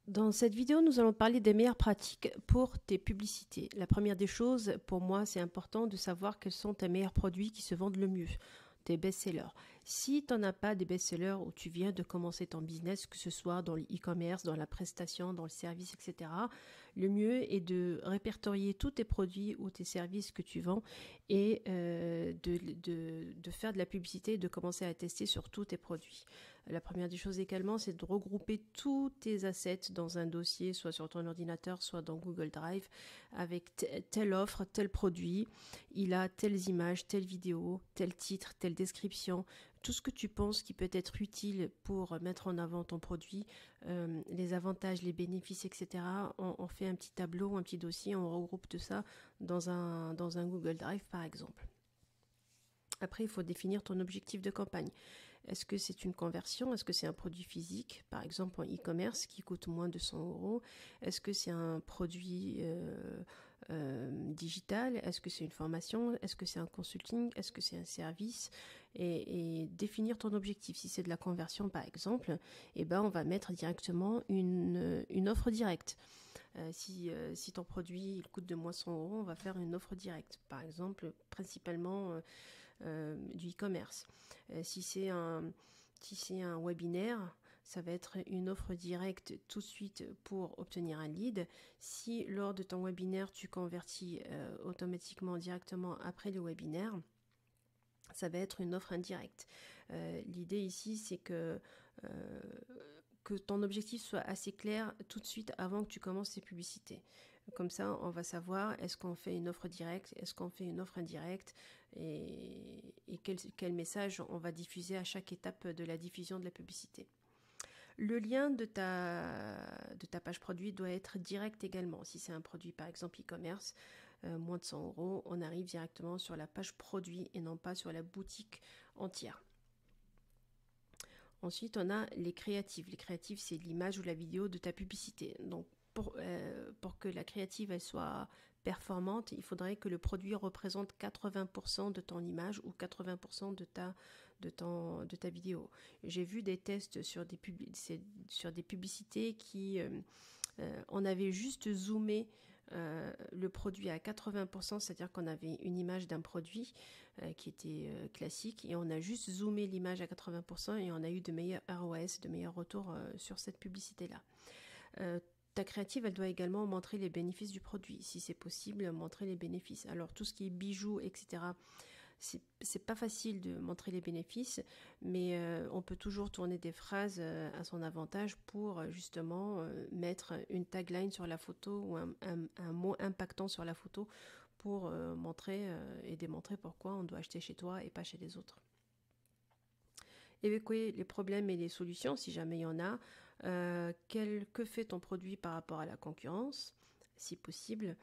Dans cette vidéo, nous allons parler des meilleures pratiques pour tes publicités. La première des choses, pour moi, c'est important de savoir quels sont tes meilleurs produits qui se vendent le mieux, tes best-sellers. Si tu n'en as pas des best-sellers où tu viens de commencer ton business, que ce soit dans le e-commerce, dans la prestation, dans le service, etc., le mieux est de répertorier tous tes produits ou tes services que tu vends et de faire de la publicité et de commencer à tester sur tous tes produits. La première des choses également, c'est de regrouper tous tes assets dans un dossier, soit sur ton ordinateur, soit dans Google Drive, avec telle offre, tel produit. Il a telles images, telle vidéo, tel titre, telle description. Tout ce que tu penses qui peut être utile pour mettre en avant ton produit, les avantages, les bénéfices, etc. On fait un petit tableau, un petit dossier, on regroupe tout ça dans un Google Drive par exemple. Après, il faut définir ton objectif de campagne. Est-ce que c'est une conversion? Est-ce que c'est un produit physique, par exemple en e-commerce, qui coûte moins de 100 euros? Est-ce que c'est un produit digital? Est-ce que c'est une formation? Est-ce que c'est un consulting? Est-ce que c'est un service? Et définir ton objectif. Si c'est de la conversion, par exemple, eh ben, on va mettre directement une offre directe. Si ton produit il coûte de moins 100 euros, on va faire une offre directe. Par exemple, principalement du e-commerce. Si c'est un webinaire, ça va être une offre directe tout de suite pour obtenir un lead. Si lors de ton webinaire, tu convertis automatiquement directement après le webinaire, ça va être une offre indirecte. L'idée ici, c'est que ton objectif soit assez clair tout de suite avant que tu commences tes publicités. Comme ça, on va savoir est-ce qu'on fait une offre directe, est-ce qu'on fait une offre indirecte et quel message on va diffuser à chaque étape de la diffusion de la publicité. Le lien de ta page produit doit être direct également. Si c'est un produit par exemple e-commerce, moins de 100 euros, on arrive directement sur la page produit et non pas sur la boutique entière. Ensuite, on a les créatives. Les créatives, c'est l'image ou la vidéo de ta publicité. Donc, pour que la créative elle soit performante, il faudrait que le produit représente 80% de ton image ou 80% de ta vidéo. J'ai vu des tests sur des publicités qui on avait juste zoomé le produit à 80%, c'est-à-dire qu'on avait une image d'un produit qui était classique et on a juste zoomé l'image à 80% et on a eu de meilleurs ROS, de meilleurs retours sur cette publicité-là. Ta créative, elle doit également montrer les bénéfices du produit, si c'est possible, montrer les bénéfices. Alors tout ce qui est bijoux, etc., c'est pas facile de montrer les bénéfices, mais on peut toujours tourner des phrases à son avantage pour justement mettre une tagline sur la photo ou un mot impactant sur la photo pour montrer et démontrer pourquoi on doit acheter chez toi et pas chez les autres. Évacuer les problèmes et les solutions si jamais il y en a. Que fait ton produit par rapport à la concurrence, si possible.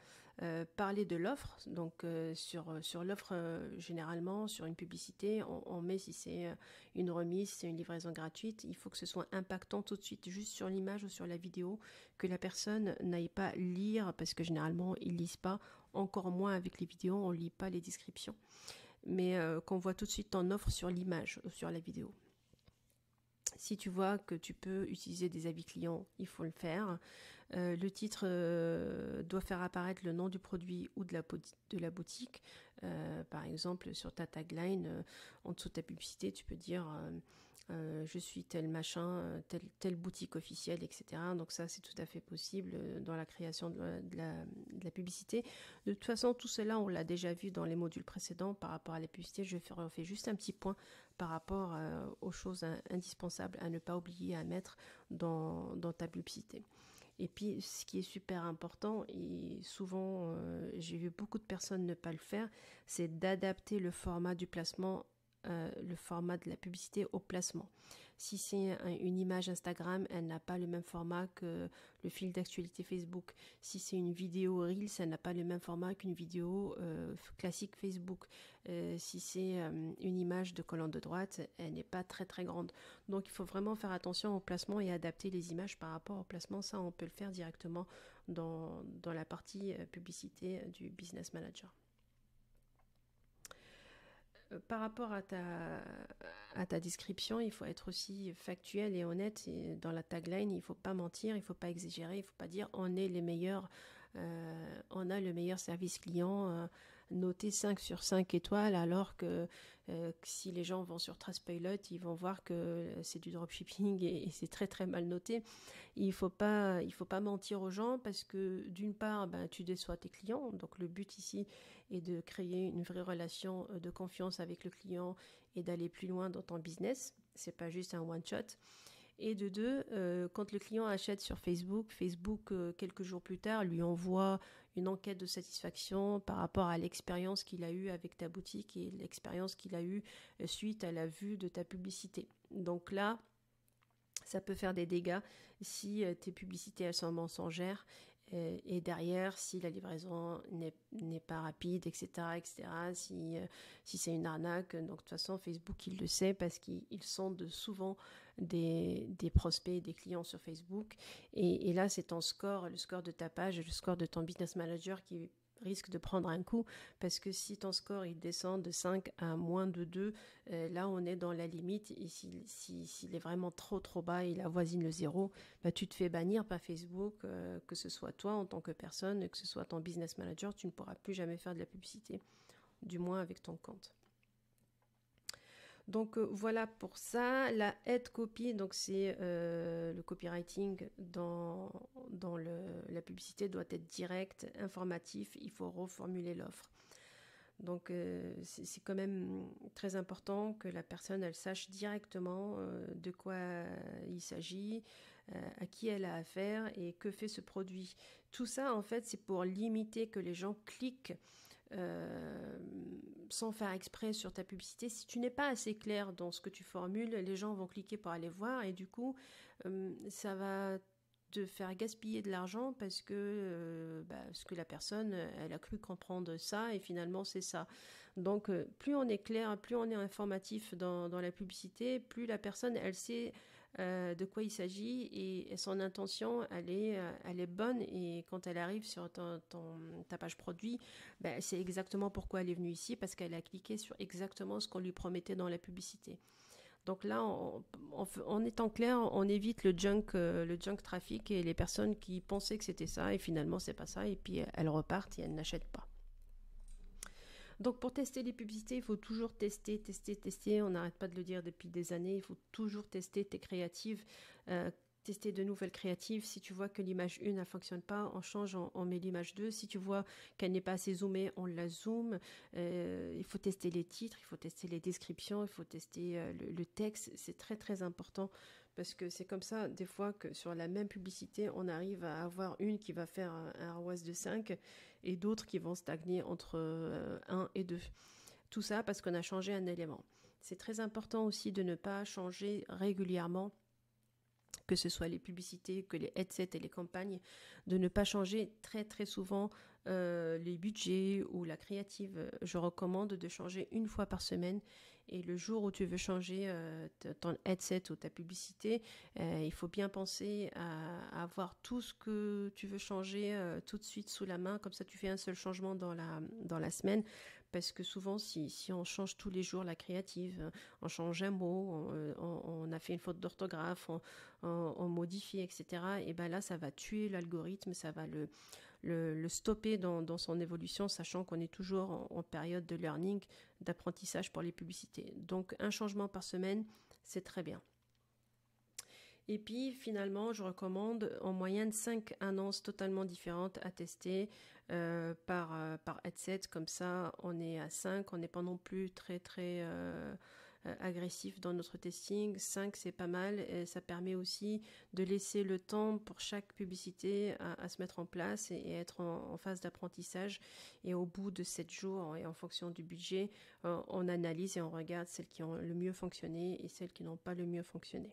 Parler de l'offre, donc sur l'offre généralement sur une publicité, on met si c'est une remise, si c'est une livraison gratuite, il faut que ce soit impactant tout de suite juste sur l'image ou sur la vidéo, que la personne n'aille pas lire parce que généralement ils lisent pas, encore moins avec les vidéos, on lit pas les descriptions, mais qu'on voit tout de suite ton offre sur l'image ou sur la vidéo. Si tu vois que tu peux utiliser des avis clients, il faut le faire. Le titre doit faire apparaître le nom du produit ou de la boutique. Par exemple, sur ta tagline, en dessous de ta publicité, tu peux dire je suis tel machin, telle boutique officielle, etc. Donc ça, c'est tout à fait possible dans la création de la publicité. De toute façon, tout cela, on l'a déjà vu dans les modules précédents par rapport à la publicité. Je fais juste un petit point par rapport aux choses indispensables à ne pas oublier à mettre dans ta publicité. Et puis, ce qui est super important, et souvent j'ai vu beaucoup de personnes ne pas le faire, c'est d'adapter le format du placement, le format de la publicité au placement. Si c'est une image Instagram, elle n'a pas le même format que le fil d'actualité Facebook. Si c'est une vidéo Reels, elle n'a pas le même format qu'une vidéo classique Facebook. Si c'est une image de colonne de droite, elle n'est pas très très grande. Donc il faut vraiment faire attention au placement et adapter les images par rapport au placement. Ça, on peut le faire directement dans la partie publicité du Business Manager. Par rapport à ta description, il faut être aussi factuel et honnête. Et dans la tagline, il ne faut pas mentir, il ne faut pas exagérer, il ne faut pas dire on est les meilleurs, on a le meilleur service client, noté 5 sur 5 étoiles, alors que si les gens vont sur Trustpilot, ils vont voir que c'est du dropshipping et c'est très très mal noté. Il faut pas mentir aux gens parce que d'une part, ben, tu déçois tes clients. Donc le but ici est de créer une vraie relation de confiance avec le client et d'aller plus loin dans ton business. C'est pas juste un one shot. Et de deux, quand le client achète sur Facebook, quelques jours plus tard lui envoie une enquête de satisfaction par rapport à l'expérience qu'il a eue avec ta boutique et l'expérience qu'il a eue suite à la vue de ta publicité. Donc là, ça peut faire des dégâts si tes publicités elles sont mensongères et derrière si la livraison n'est pas rapide, etc., etc., si c'est une arnaque. Donc de toute façon Facebook il le sait parce qu'ils sondent souvent des prospects, des clients sur Facebook et là c'est ton score, le score de ta page, le score de ton business manager qui risque de prendre un coup parce que si ton score il descend de 5 à moins de 2, là on est dans la limite et s'il est vraiment trop bas, il avoisine le zéro, bah, tu te fais bannir par Facebook, que ce soit toi en tant que personne, que ce soit ton business manager, tu ne pourras plus jamais faire de la publicité, du moins avec ton compte. Donc voilà pour ça. La head copy, donc c'est le copywriting dans la publicité doit être direct, informatif, il faut reformuler l'offre. Donc c'est quand même très important que la personne elle sache directement de quoi il s'agit, à qui elle a affaire et que fait ce produit. Tout ça en fait c'est pour limiter que les gens cliquent euh, sans faire exprès sur ta publicité. Si tu n'es pas assez clair dans ce que tu formules, les gens vont cliquer pour aller voir et du coup, ça va te faire gaspiller de l'argent parce que la personne, elle a cru comprendre ça et finalement c'est ça. Donc, plus on est clair, plus on est informatif dans la publicité, plus la personne, elle sait de quoi il s'agit et son intention elle est bonne et quand elle arrive sur ta page produit, ben, c'est exactement pourquoi elle est venue ici parce qu'elle a cliqué sur exactement ce qu'on lui promettait dans la publicité. Donc là, en étant clair, on évite le junk traffic et les personnes qui pensaient que c'était ça et finalement c'est pas ça et puis elles repartent et elles n'achètent pas. Donc pour tester les publicités, il faut toujours tester. On n'arrête pas de le dire depuis des années. Il faut toujours tester tes créatives, tester de nouvelles créatives. Si tu vois que l'image 1 ne fonctionne pas, on change, on met l'image 2. Si tu vois qu'elle n'est pas assez zoomée, on la zoome. Il faut tester les titres, il faut tester les descriptions, il faut tester le texte. C'est très très important parce que c'est comme ça, des fois, que sur la même publicité, on arrive à avoir une qui va faire un ROAS de 5 et d'autres qui vont stagner entre 1 et 2. Tout ça parce qu'on a changé un élément. C'est très important aussi de ne pas changer régulièrement, que ce soit les publicités, que les headsets et les campagnes, de ne pas changer très très souvent les budgets ou la créative. Je recommande de changer une fois par semaine et le jour où tu veux changer ton headset ou ta publicité, il faut bien penser à avoir tout ce que tu veux changer tout de suite sous la main, comme ça tu fais un seul changement dans la semaine. Parce que souvent, si on change tous les jours la créative, on change un mot, on a fait une faute d'orthographe, on modifie, etc., et ben là, ça va tuer l'algorithme, ça va le stopper dans son évolution, sachant qu'on est toujours en période de learning, d'apprentissage pour les publicités. Donc, un changement par semaine, c'est très bien. Et puis finalement, je recommande en moyenne 5 annonces totalement différentes à tester par headset. Comme ça, on est à 5, on n'est pas non plus très très agressif dans notre testing. 5, c'est pas mal. Et ça permet aussi de laisser le temps pour chaque publicité à se mettre en place et être en phase d'apprentissage. Et au bout de 7 jours, et en fonction du budget, on analyse et on regarde celles qui ont le mieux fonctionné et celles qui n'ont pas le mieux fonctionné.